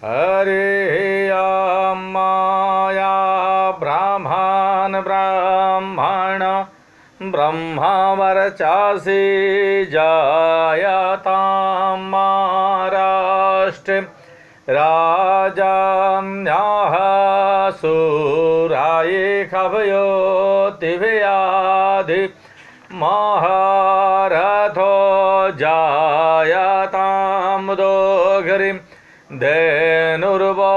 हरे माया ब्राह्मण ब्राह्मण ब्रह्मवर्चसि जायतां महाराष्ट्रे राजान्याः सुराये खभयोतिव्याधि महारथो जायतां दोघरिं धेनुर्वोढा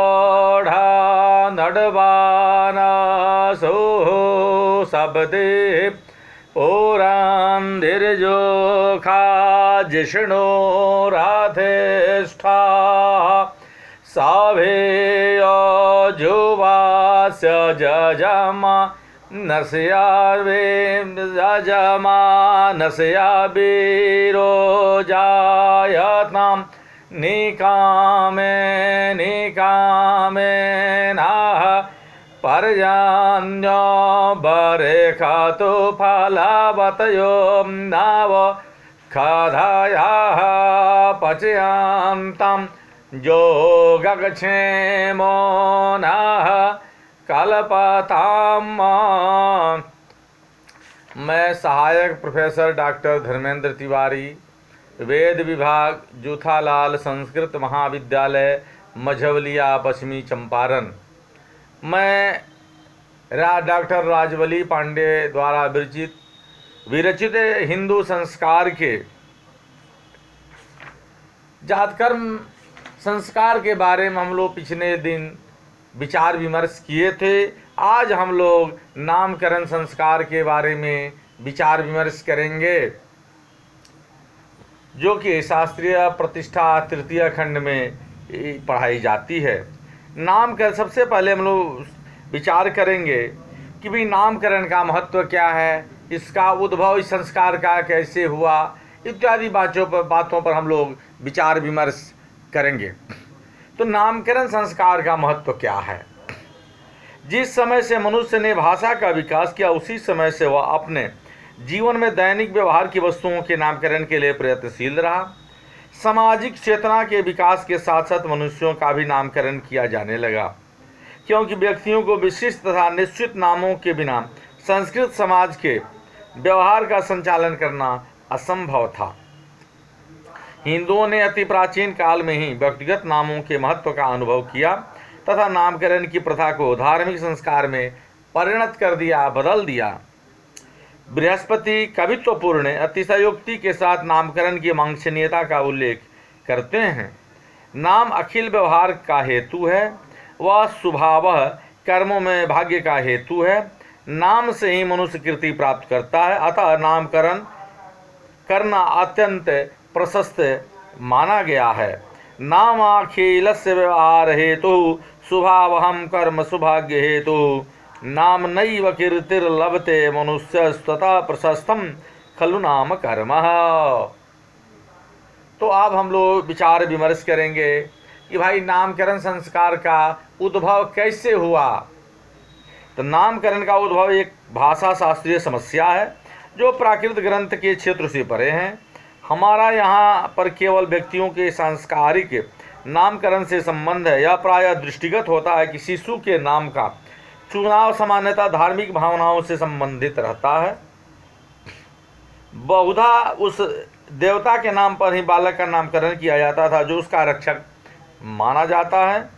नडवानासुः शब्दे पुरान्धिर्जोखा जिष्णो राधेष्ठा साभेयो जुवास्य जजमानस्या वीरो जायतां निकामे नाह पर्यान्यो बरेखातु फलवतयो नाव खधायाः पचयांतां योगक्षेमो नाह कल्पताम्। मैं सहायक प्रोफेसर डॉक्टर धर्मेंद्र तिवारी, वेद विभाग, जूथालाल संस्कृत महाविद्यालय, मझवलिया, पश्चिमी चंपारण। मैं डॉक्टर राजवली पांडे द्वारा विरचित हिंदू संस्कार के जातकर्म संस्कार के बारे में हम लोग पिछले दिन विचार विमर्श किए थे। आज हम लोग नामकरण संस्कार के बारे में विचार विमर्श करेंगे, जो कि शास्त्रीय प्रतिष्ठा तृतीय खंड में पढ़ाई जाती है। नामकरण सबसे पहले हम लोग विचार करेंगे कि भाई नामकरण का महत्व क्या है, इसका उद्भव इस संस्कार का कैसे हुआ, इत्यादि बातों पर हम लोग विचार विमर्श करेंगे। तो नामकरण संस्कार का महत्व क्या है? जिस समय से मनुष्य ने भाषा का विकास किया, उसी समय से वह अपने जीवन में दैनिक व्यवहार की वस्तुओं के नामकरण के लिए प्रयत्नशील रहा। सामाजिक चेतना के विकास के साथ साथ मनुष्यों का भी नामकरण किया जाने लगा, क्योंकि व्यक्तियों को विशिष्ट तथा निश्चित नामों के बिना संस्कृत समाज के व्यवहार का संचालन करना असंभव था। हिंदुओं ने अति प्राचीन काल में ही व्यक्तिगत नामों के महत्व का अनुभव किया तथा नामकरण की प्रथा को धार्मिक संस्कार में परिणत कर दिया, बदल दिया। बृहस्पति कवित्वपूर्ण अतिशयोक्ति के साथ नामकरण की वांछनीयता का उल्लेख करते हैं। नाम अखिल व्यवहार का हेतु है, वह स्वभावः कर्मों में भाग्य का हेतु है। नाम से ही मनुष्य कीर्ति प्राप्त करता है, अतः नामकरण करना अत्यंत प्रशस्त माना गया है। नामाखिलस्य व्यवहार हेतु स्वभावहं कर्म सौभाग्य हेतु नाम नैव कीर्तिर्लभते मनुष्यस्ततः प्रशस्तम खलु नाम कर्म। तो अब हम लोग विचार विमर्श करेंगे कि भाई नामकरण संस्कार का उद्भव कैसे हुआ। तो नामकरण का उद्भव एक भाषा शास्त्रीय समस्या है जो प्राकृत ग्रंथ के क्षेत्र से परे हैं। हमारा यहाँ पर केवल व्यक्तियों के सांस्कारिक नामकरण से संबंध है। यह प्रायः दृष्टिगत होता है कि शिशु के नाम का चुनाव सामान्यतः धार्मिक भावनाओं से संबंधित रहता है। बहुधा उस देवता के नाम पर ही बालक का नामकरण किया जाता था जो उसका रक्षक माना जाता है,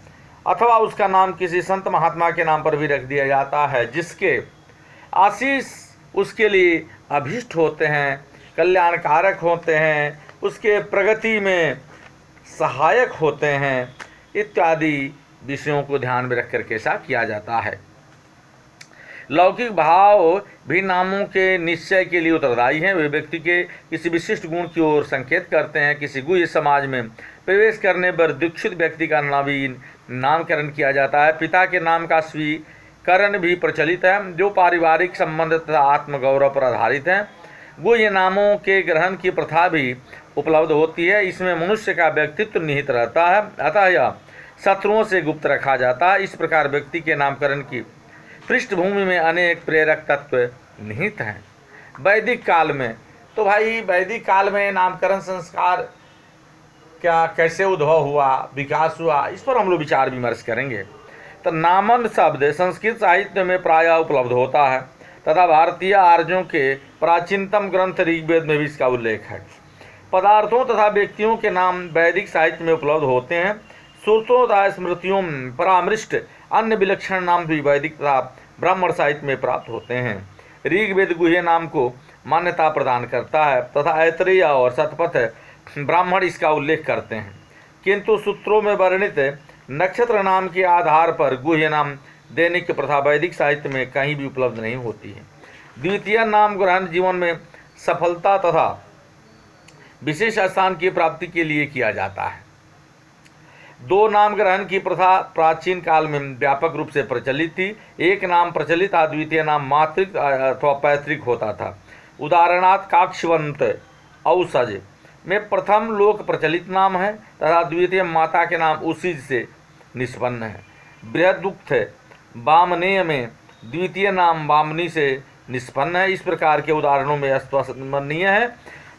अथवा उसका नाम किसी संत महात्मा के नाम पर भी रख दिया जाता है जिसके आशीष उसके लिए अभीष्ट होते हैं, कल्याणकारक होते हैं, उसके प्रगति में सहायक होते हैं, इत्यादि विषयों को ध्यान में रख कर के ऐसा किया जाता है। लौकिक भाव भी नामों के निश्चय के लिए उत्तरदायी हैं। वे व्यक्ति के किसी विशिष्ट गुण की ओर संकेत करते हैं। किसी गुह्य समाज में प्रवेश करने पर दीक्षित व्यक्ति का नवीन नामकरण किया जाता है। पिता के नाम का स्वीकरण भी प्रचलित है, जो पारिवारिक संबंध तथा आत्मगौरव पर आधारित है। गुह्य नामों के ग्रहण की प्रथा भी उपलब्ध होती है। इसमें मनुष्य का व्यक्तित्व निहित रहता है, अतः यह शत्रुओं से गुप्त रखा जाता है। इस प्रकार व्यक्ति के नामकरण की पृष्ठभूमि में अनेक प्रेरक तत्व निहित हैं। वैदिक काल में, तो भाई वैदिक काल में नामकरण संस्कार क्या कैसे उद्भव हुआ, विकास हुआ, इस पर हम लोग विचार विमर्श करेंगे। तो नामन शब्द संस्कृत साहित्य में प्रायः उपलब्ध होता है तथा भारतीय आर्यों के प्राचीनतम ग्रंथ ऋग्वेद में भी इसका उल्लेख है। पदार्थों तथा व्यक्तियों के नाम वैदिक साहित्य में उपलब्ध होते हैं। सूत्रों तथा स्मृतियों में परामृष्ट अन्य विलक्षण नाम भी वैदिक तथा ब्राह्मण साहित्य में प्राप्त होते हैं। ऋग्वेद गुह्य नाम को मान्यता प्रदान करता है तथा ऐतरेय और शतपथ ब्राह्मण इसका उल्लेख करते हैं, किंतु सूत्रों में वर्णित नक्षत्र नाम के आधार पर गुह्य नाम देने की प्रथा वैदिक साहित्य में कहीं भी उपलब्ध नहीं होती है। द्वितीय नाम ग्रहण जीवन में सफलता तथा विशेष स्थान की प्राप्ति के लिए किया जाता है। दो नाम ग्रहण की प्रथा प्राचीन काल में व्यापक रूप से प्रचलित थी। एक नाम प्रचलित था, द्वितीय नाम मातृक अथवा पैतृक होता था। उदाहरणार्थ काक्षवंत औसज में प्रथम लोक प्रचलित नाम है तथा द्वितीय माता के नाम उसीज से निष्पन्न है। बृहदुक्त वामनेय में द्वितीय नाम वामनी से निष्पन्न है। इस प्रकार के उदाहरणों में स्पष्टनीय है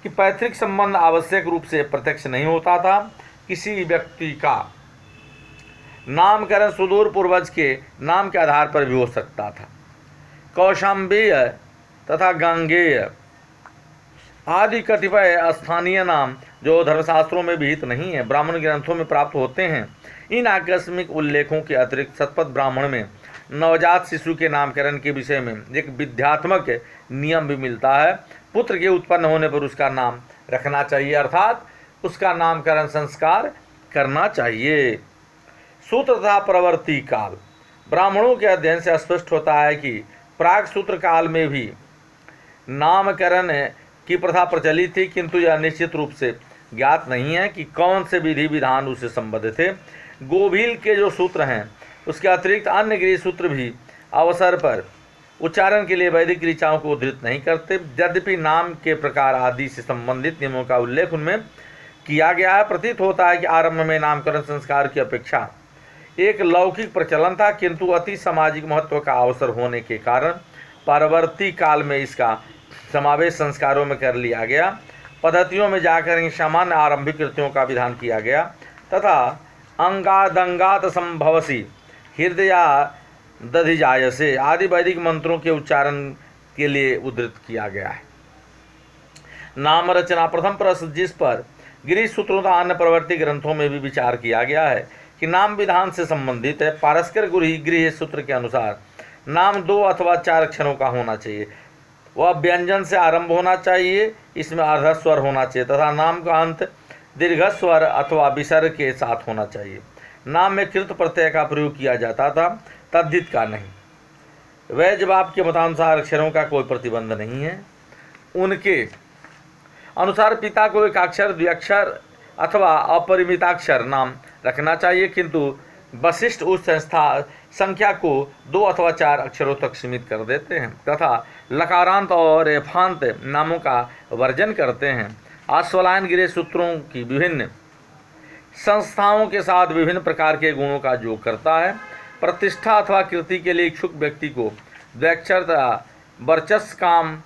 कि पैतृक संबंध आवश्यक रूप से प्रत्यक्ष नहीं होता था। किसी व्यक्ति का नामकरण सुदूर पूर्वज के नाम के आधार पर भी हो सकता था। कौशाम्बीय तथा गांगेय आदि कतिपय स्थानीय नाम जो धर्मशास्त्रों में विहित नहीं है, ब्राह्मण ग्रंथों में प्राप्त होते हैं। इन आकस्मिक उल्लेखों के अतिरिक्त शतपथ ब्राह्मण में नवजात शिशु के नामकरण के विषय में एक विद्यात्मक नियम भी मिलता है। पुत्र के उत्पन्न होने पर उसका नाम रखना चाहिए, अर्थात उसका नामकरण संस्कार करना चाहिए। सूत्र तथा प्रवर्ती काल ब्राह्मणों के अध्ययन से स्पष्ट होता है कि प्राग सूत्र काल में भी नामकरण की प्रथा प्रचलित थी, किंतु यह निश्चित रूप से ज्ञात नहीं है कि कौन से विधि विधान उससे संबंधित थे। गोभील के जो सूत्र हैं उसके अतिरिक्त अन्य गृह सूत्र भी अवसर पर उच्चारण के लिए वैदिक ऋचाओं को उद्धृत नहीं करते। यद्यपि नाम के प्रकार आदि से संबंधित नियमों का उल्लेख उनमें किया गया है। प्रतीत होता है कि आरंभ में नामकरण संस्कार की अपेक्षा एक लौकिक प्रचलन था, किंतु अति सामाजिक महत्व का अवसर होने के कारण परवर्ती काल में इसका समावेश संस्कारों में कर लिया गया। पद्धतियों में जाकर इन सामान्य आरंभिक कृतियों का विधान किया गया तथा अंगादंगात संभवसी हृदया दधिजायसे आदि वैदिक मंत्रों के उच्चारण के लिए उद्धृत किया गया है। नाम रचना प्रथम प्रश्न जिस पर गृह सूत्रों तथा अन्य प्रवर्ती ग्रंथों में भी विचार किया गया है कि नाम विधान से संबंधित है। पारस्कर गृह सूत्र के अनुसार नाम 2 अथवा 4 अक्षरों का होना चाहिए। वह व्यंजन से आरंभ होना चाहिए, इसमें अर्धस्वर होना चाहिए तथा नाम का अंत दीर्घस्वर अथवा विसर्ग के साथ होना चाहिए। नाम में कृत प्रत्यय का प्रयोग किया जाता था, तद्धित का नहीं। वह जवाब के मतानुसार अक्षरों का कोई प्रतिबंध नहीं है। उनके अनुसार पिता को एकाक्षर, द्विअक्षर अथवा अपरिमिताक्षर नाम रखना चाहिए, किंतु वशिष्ठ उस संख्या को 2 अथवा 4 अक्षरों तक सीमित कर देते हैं तथा लकारांत और रेफांत नामों का वर्जन करते हैं। आश्वलायन गृह सूत्रों की विभिन्न संस्थाओं के साथ विभिन्न प्रकार के गुणों का योग करता है। प्रतिष्ठा अथवा कीर्ति के लिए इच्छुक व्यक्ति को द्वैक्षर तथा वर्चस्व काम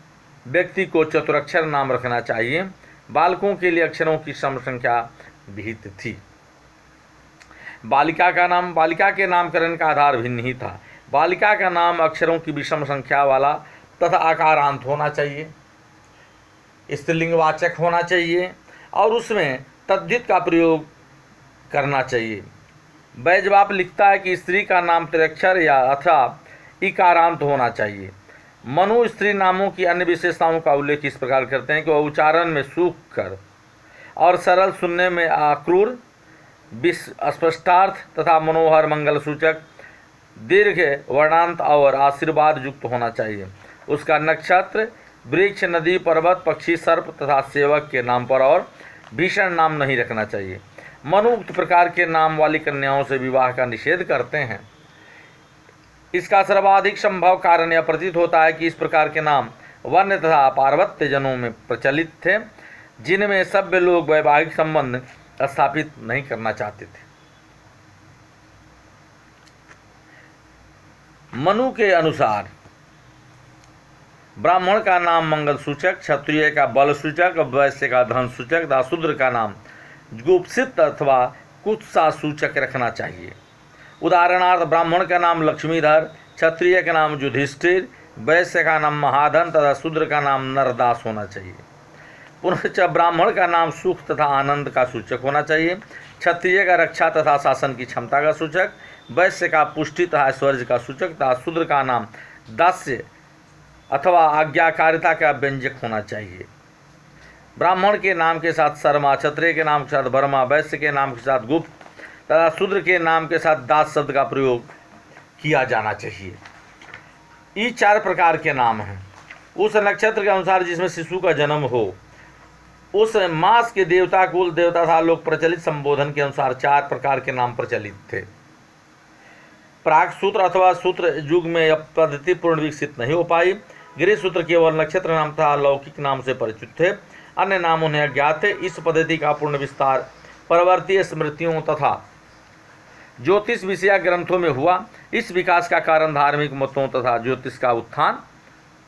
व्यक्ति को चतुरक्षर नाम रखना चाहिए। बालकों के लिए अक्षरों की सम संख्या विहित थी। बालिका के नामकरण का आधार भिन्न ही था। बालिका का नाम अक्षरों की विषम संख्या वाला तथा आकारांत होना चाहिए, स्त्रीलिंगवाचक होना चाहिए और उसमें तद्धित का प्रयोग करना चाहिए। बैजवाप लिखता है कि स्त्री का नाम त्रिअक्षर या अथवा इकारांत होना चाहिए। मनु स्त्री नामों की अन्य विशेषताओं का उल्लेख इस प्रकार करते हैं कि वह उच्चारण में सूखकर और सरल, सुनने में आक्रूर, स्पष्टार्थ तथा मनोहर, मंगल सूचक, दीर्घ वर्णांत और आशीर्वाद युक्त होना चाहिए। उसका नक्षत्र, वृक्ष, नदी, पर्वत, पक्षी, सर्प तथा सेवक के नाम पर और भीषण नाम नहीं रखना चाहिए। मनु उक्त प्रकार के नाम वाली कन्याओं से विवाह का निषेध करते हैं। इसका सर्वाधिक संभव कारण यह प्रतीत होता है कि इस प्रकार के नाम वन्य तथा पार्वत्य जनों में प्रचलित थे, जिनमें सभ्य लोग वैवाहिक संबंध स्थापित नहीं करना चाहते थे। मनु के अनुसार ब्राह्मण का नाम मंगल सूचक, क्षत्रिय का बल सूचक, वैश्य का धन सूचक तथा शूद्र का नाम गुप्सित अथवा कुछ सा सूचक रखना चाहिए। उदाहरणार्थ ब्राह्मण का नाम लक्ष्मीधर, क्षत्रिय का नाम युधिष्ठिर, वैश्य का नाम महाधन तथा शूद्र का नाम नरदास होना चाहिए। पुनश्च ब्राह्मण का नाम सुख तथा आनंद का सूचक होना चाहिए, क्षत्रिय का रक्षा तथा शासन की क्षमता का सूचक, वैश्य का पुष्टि तथा ऐश्वर्य का सूचक तथा शूद्र का नाम दास्य अथवा आज्ञाकारिता का व्यंजक होना चाहिए। ब्राह्मण के नाम के साथ शर्मा, क्षत्रिय के नाम के साथ वर्मा, वैश्य के नाम के साथ गुप्त तथा शूद्र के नाम के साथ दास शब्द का प्रयोग किया जाना चाहिए। ये 4 प्रकार के नाम हैं। उस नक्षत्र के अनुसार जिसमें शिशु का जन्म हो, उस मास के देवता, कुल देवता था लोग प्रचलित संबोधन के अनुसार 4 प्रकार के नाम प्रचलित थे। प्राक सूत्र अथवा सूत्र युग में यह पद्धति पूर्ण विकसित नहीं हो पाई। गृह सूत्र केवल नक्षत्र नाम तथा लौकिक नाम से परिचित थे, अन्य नाम उन्हें अज्ञात थे। इस पद्धति का पूर्ण विस्तार परवर्तीय स्मृतियों तथा ज्योतिष विषया ग्रंथों में हुआ। इस विकास का कारण धार्मिक मतों तथा ज्योतिष का उत्थान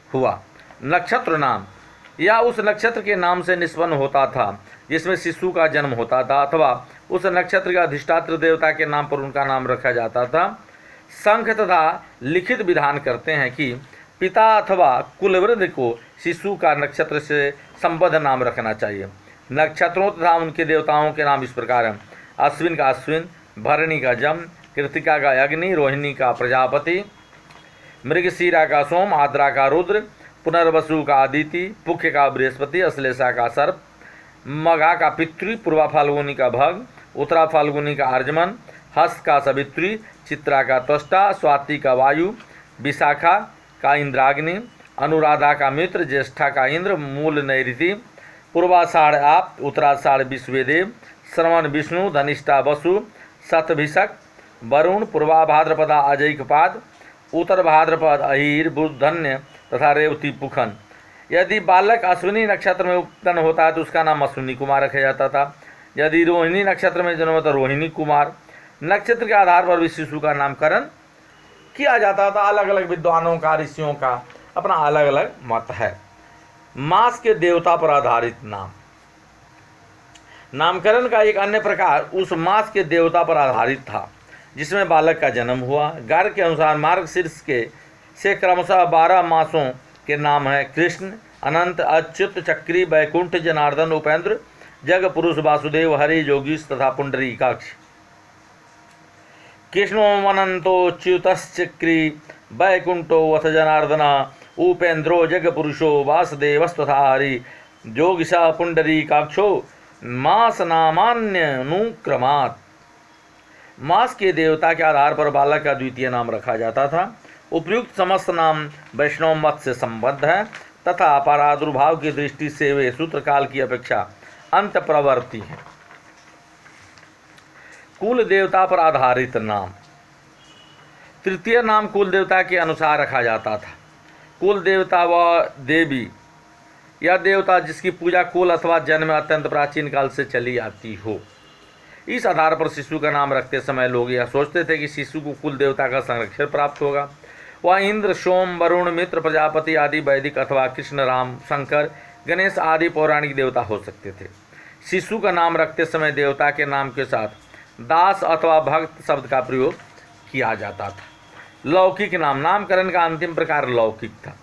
हुआ। नक्षत्र नाम या उस नक्षत्र के नाम से निष्पन्न होता था जिसमें शिशु का जन्म होता था, अथवा उस नक्षत्र का अधिष्ठात्र देवता के नाम पर उनका नाम रखा जाता था। संघ तथा लिखित विधान करते हैं कि पिता अथवा कुलवृद्ध को शिशु का नक्षत्र से संबद्ध नाम रखना चाहिए। नक्षत्रों तथा उनके देवताओं के नाम इस प्रकार हैं: अश्विन का अश्विन, भरणी का जम, कृतिका का अग्नि, रोहिणी का प्रजापति, मृगशीरा का सोम, आद्रा का रुद्र, पुनर्वसु का अदिति, पुख्य का बृहस्पति, अश्लेषा का सर्प, मघा का पितृ, पूर्वा फाल्गुनी का भग, उत्तरा फाल्गुनी का अर्जमन, हस्त का सवित्री, चित्रा का त्वष्टा, स्वाति का वायु, विशाखा का इंद्राग्नि, अनुराधा का मित्र, ज्येष्ठा का इंद्र, मूल नैऋति, पूर्वाषाढ़ आप, उत्तराषाढ़ विश्वेदेव, श्रवण विष्णु, धनिष्ठा वसु, शतभिषक वरुण, पूर्वा भाद्रपदा अजैकपाद, उत्तर भाद्रपद अहिर बुधन्य तथा रेवती पुखन। यदि बालक अश्विनी नक्षत्र में उत्पन्न होता है तो उसका नाम अश्विनी कुमार रखा जाता था। यदि रोहिणी नक्षत्र में जन्म होता रोहिणी कुमार। नक्षत्र के आधार पर भी शिशु का नामकरण किया जाता था। अलग अलग विद्वानों का, ऋषियों का अपना अलग अलग मत है। मास के देवता पर आधारित नाम। नामकरण का एक अन्य प्रकार उस मास के देवता पर आधारित था जिसमें बालक का जन्म हुआ। गर्ग के अनुसार मार्गशीर्ष के से क्रमशः 12 मासों के नाम हैं: कृष्ण, अनंत, अच्युत, चक्री, वैकुंठ, जनार्दन, उपेंद्र, जग पुरुष, वासुदेव, हरि, योगीश तथा पुंडरीकाक्ष। कृष्णो अनंतोच्युतश्चक्री, वैकुंठो वथ जनार्दन, उपेंद्रो जग पुरुषो, वासुदेवस्तथा हरि, योगिशा पुंडरीकाक्षो, मास नामान्यनुक्रमात्। मास के देवता के आधार पर बालक का द्वितीय नाम रखा जाता था। उपयुक्त समस्त नाम वैष्णव मत से संबद्ध है तथा प्रादुर्भाव की दृष्टि से वे सूत्रकाल की अपेक्षा अंत प्रवर्ती हैं। कुल देवता पर आधारित नाम। तृतीय नाम कुल देवता के अनुसार रखा जाता था। कुल देवता व देवी या देवता जिसकी पूजा कुल अथवा जन्म अत्यंत प्राचीन काल से चली आती हो। इस आधार पर शिशु का नाम रखते समय लोग यह सोचते थे कि शिशु को कुल देवता का संरक्षण प्राप्त होगा। वह इंद्र, सोम, वरुण, मित्र, प्रजापति आदि वैदिक अथवा कृष्ण, राम, शंकर, गणेश आदि पौराणिक देवता हो सकते थे। शिशु का नाम रखते समय देवता के नाम के साथ दास अथवा भक्त शब्द का प्रयोग किया जाता था। लौकिक नाम। नामकरण का अंतिम प्रकार लौकिक था।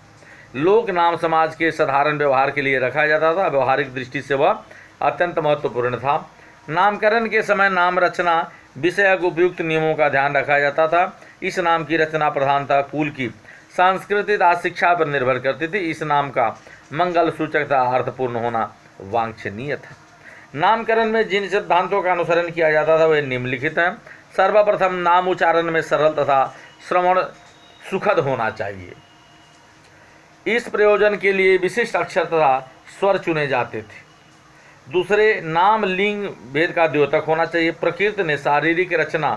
लोक नाम समाज के साधारण व्यवहार के लिए रखा जाता था। व्यवहारिक दृष्टि से वह अत्यंत महत्वपूर्ण था। नामकरण के समय नाम रचना विषयक उपयुक्त नियमों का ध्यान रखा जाता था। इस नाम की रचना प्रधानतः कुल की सांस्कृतिक शिक्षा पर निर्भर करती थी। इस नाम का मंगल सूचक तथा अर्थपूर्ण होना वांछनीय था। नामकरण में जिन सिद्धांतों का अनुसरण किया जाता था वे निम्नलिखित हैं। सर्वप्रथम नाम उच्चारण में सरल तथा श्रवण सुखद होना चाहिए। इस प्रयोजन के लिए विशिष्ट अक्षर तथा स्वर चुने जाते थे। दूसरे, नाम लिंग भेद का द्योतक होना चाहिए। प्रकृति ने शारीरिक रचना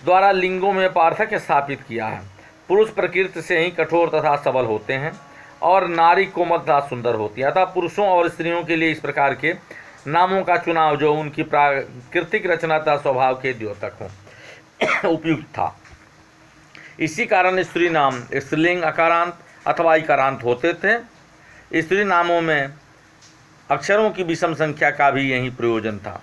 द्वारा लिंगों में पार्थक्य स्थापित किया है। पुरुष प्रकृति से ही कठोर तथा सबल होते हैं और नारी कोमल तथा सुंदर होती है। अतः पुरुषों और स्त्रियों के लिए इस प्रकार के नामों का चुनाव जो उनकी प्राकृतिक रचना तथा स्वभाव के द्योतक हों उपयुक्त था। इसी कारण स्त्री नाम स्त्रीलिंग अकारांत अथवा इकारांत होते थे। स्त्री नामों में अक्षरों की विषम संख्या का भी यही प्रयोजन था।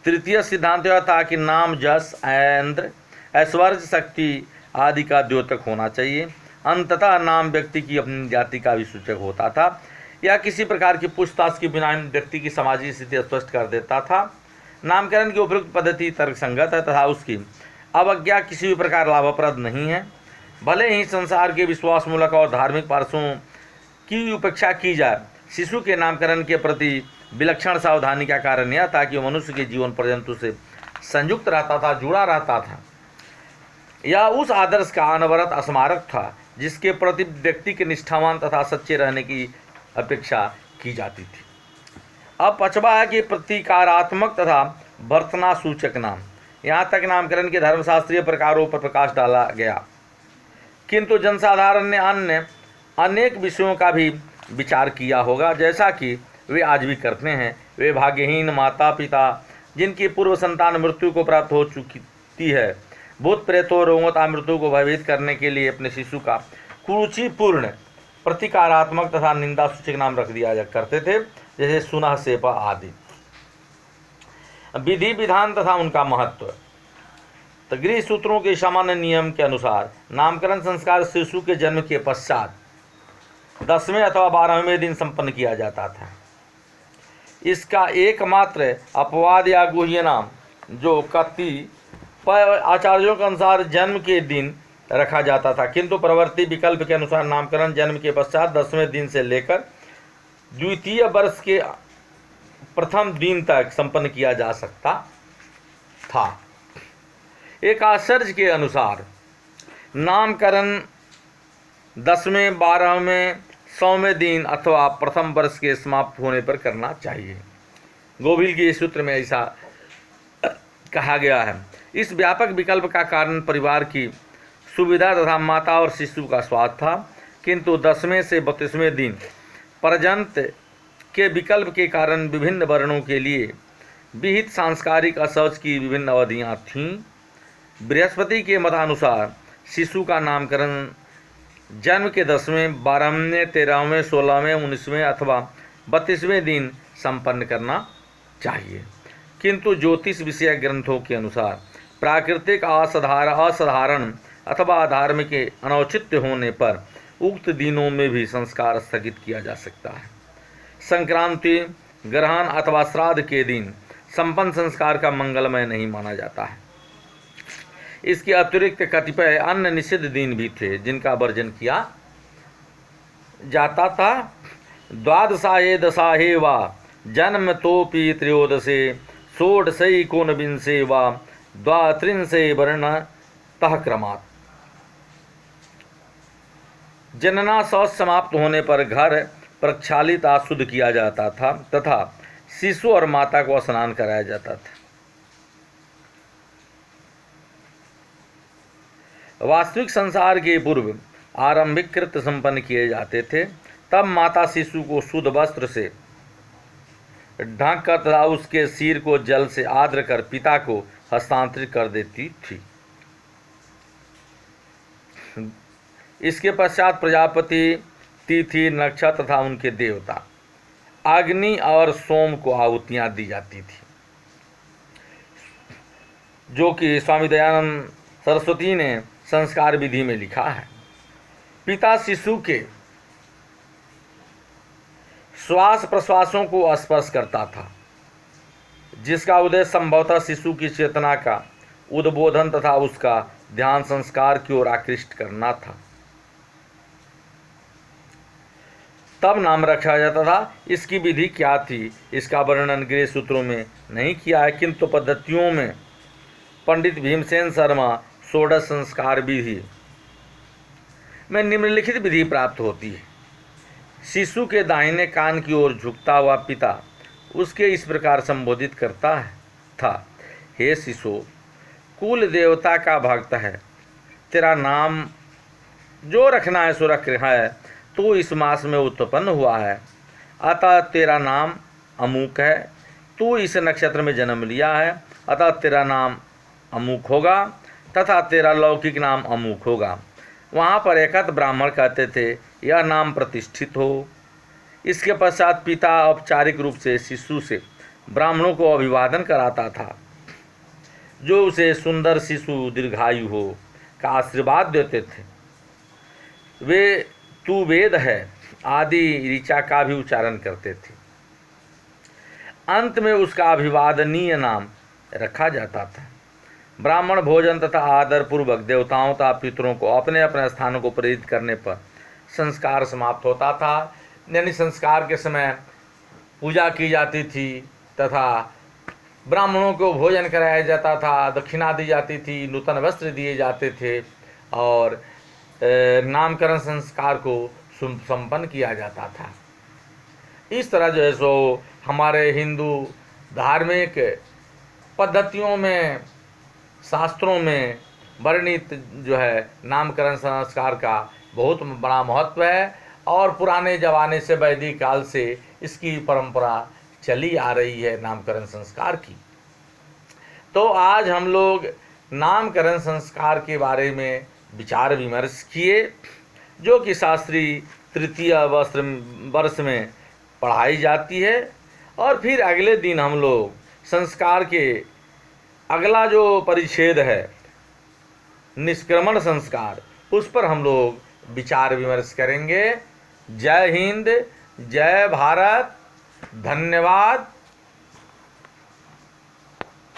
तृतीय सिद्धांत यह था कि नाम यश, ऐन्द्र, ऐश्वर्य, शक्ति आदि का द्योतक होना चाहिए। अंततः नाम व्यक्ति की अपनी जाति का भी सूचक होता था या किसी प्रकार की पूछताछ के बिना व्यक्ति की सामाजिक स्थिति स्पष्ट कर देता था। नामकरण की उपयुक्त पद्धति तर्कसंगत है तथा उसकी अवज्ञा किसी भी प्रकार लाभप्रद नहीं है। भले ही संसार के विश्वासमूलक और धार्मिक पार्श्वों की उपेक्षा की जाए, शिशु के नामकरण के प्रति विलक्षण सावधानी का कारण यह था कि वह मनुष्य के जीवन पर्यंत से संयुक्त रहता था, जुड़ा रहता था। यह उस आदर्श का अनवरत स्मारक था जिसके प्रति व्यक्ति के निष्ठावान तथा सच्चे रहने की अपेक्षा की जाती थी। अब पचवा है कि प्रतीकारात्मक तथा वर्तना सूचक नाम। यहाँ तक नामकरण के धर्मशास्त्रीय प्रकारों पर प्रकाश डाला गया, किंतु जनसाधारण ने अन्य अनेक विषयों का भी विचार किया होगा, जैसा कि वे आज भी करते हैं। वे भाग्यहीन माता पिता जिनकी पूर्व संतान मृत्यु को प्राप्त हो चुकी है, भूत प्रेतों रोगों मृत्यु को भयभीत करने के लिए अपने शिशु का कुरुचिपूर्ण प्रतिकारात्मक तथा निंदा सूचक नाम रख दिया करते थे, जैसे सुना, सेपा आदि। विधि विधान तथा उनका महत्व। तो गृह सूत्रों के सामान्य नियम के अनुसार नामकरण संस्कार शिशु के जन्म के पश्चात 10वें अथवा 12वें दिन संपन्न किया जाता था। इसका एकमात्र अपवाद या गुह्य नाम जो कतिपय आचार्यों के अनुसार जन्म के दिन रखा जाता था, किंतु प्रवर्ती विकल्प के अनुसार नामकरण जन्म के पश्चात 10वें दिन से लेकर द्वितीय वर्ष के प्रथम दिन तक संपन्न किया जा सकता था। एक आचार्य के अनुसार नामकरण 10वें, 12वें, 100वें दिन अथवा प्रथम वर्ष के समाप्त होने पर करना चाहिए। गोविल के सूत्र में ऐसा कहा गया है। इस व्यापक विकल्प का कारण परिवार की सुविधा तथा माता और शिशु का स्वास्थ्य था, किंतु 10वें से 32वें दिन पर्यंत के विकल्प के कारण विभिन्न वर्णों के लिए विहित सांस्कारिक असौच की विभिन्न अवधियाँ थीं। बृहस्पति के मतानुसार शिशु का नामकरण जन्म के 10वें, 12वें, 13वें, 16वें, 19वें अथवा 32वें दिन संपन्न करना चाहिए, किंतु ज्योतिष विषयक ग्रंथों के अनुसार प्राकृतिक असाधारण अथवा अधार्मिक के अनौचित्य होने पर उक्त दिनों में भी संस्कार स्थगित किया जा सकता है। संक्रांति, ग्रहण अथवा श्राद्ध के दिन संपन्न संस्कार का मंगलमय नहीं माना जाता है। इसके अतिरिक्त कतिपय अन्य निषिद्ध दिन भी थे जिनका वर्जन किया जाता था। द्वादशाहे दशाहे वा जन्म तोपि त्रयोदशे षोडशैकोनविंशे वा द्वात्रिंशे वर्णतः क्रमात्। जनना शौच समाप्त होने पर घर प्रक्षालित शुद्ध किया जाता था तथा शिशु और माता को स्नान कराया जाता था। वास्तविक संसार के पूर्व आरंभिक कृत्य संपन्न किए जाते थे। तब माता शिशु को शुद्ध वस्त्र से ढक कर तथा उसके सिर को जल से आर्द्र कर पिता को हस्तांतरित कर देती थी। इसके पश्चात प्रजापति, तिथि, नक्षत्र तथा उनके देवता अग्नि और सोम को आहुतियाँ दी जाती थी, जो कि स्वामी दयानंद सरस्वती ने संस्कार विधि में लिखा है। पिता शिशु के श्वास प्रश्वासों को स्पर्श करता था, जिसका उद्देश्य संभवतः शिशु की चेतना का उद्बोधन तथा उसका ध्यान संस्कार की ओर आकृष्ट करना था। तब नाम रखा जाता था। इसकी विधि क्या थी, इसका वर्णन गृह सूत्रों में नहीं किया है, किंतु पद्धतियों में पंडित भीमसेन शर्मा षोडश संस्कार विधि में निम्नलिखित विधि प्राप्त होती है। शिशु के दाहिने कान की ओर झुकता हुआ पिता उसके इस प्रकार संबोधित करता था, हे शिशु, कुल देवता का भक्त है, तेरा नाम जो रखना है सो रख है, तू इस मास में उत्पन्न हुआ है, अतः तेरा नाम अमूक है, तू इस नक्षत्र में जन्म लिया है, अतः तेरा नाम अमूक होगा तथा तेरा लौकिक नाम अमूक होगा। वहाँ पर एकत्र ब्राह्मण कहते थे, यह नाम प्रतिष्ठित हो। इसके पश्चात पिता औपचारिक रूप से शिशु से ब्राह्मणों को अभिवादन कराता था, जो उसे सुंदर शिशु दीर्घायु हो का आशीर्वाद देते थे। वे तू वेद है आदि ऋचा का भी उच्चारण करते थे। अंत में उसका अभिवादनीय नाम रखा जाता था। ब्राह्मण भोजन तथा आदर पूर्वक देवताओं तथा पितरों को अपने अपने स्थानों को प्रेरित करने पर संस्कार समाप्त होता था। यानी संस्कार के समय पूजा की जाती थी तथा ब्राह्मणों को भोजन कराया जाता था, दक्षिणा दी जाती थी, नूतन वस्त्र दिए जाते थे और नामकरण संस्कार को संपन्न किया जाता था। इस तरह जो है सो हमारे हिंदू धार्मिक पद्धतियों में, शास्त्रों में वर्णित जो है नामकरण संस्कार का बहुत बड़ा महत्व है और पुराने ज़माने से, वैदिक काल से इसकी परंपरा चली आ रही है नामकरण संस्कार की। तो आज हम लोग नामकरण संस्कार के बारे में विचार विमर्श किए, जो कि शास्त्रीय तृतीय वर्ष में पढ़ाई जाती है। और फिर अगले दिन हम लोग संस्कार के अगला जो परिच्छेद है निष्क्रमण संस्कार, उस पर हम लोग विचार विमर्श करेंगे। जय हिंद, जय भारत, धन्यवाद।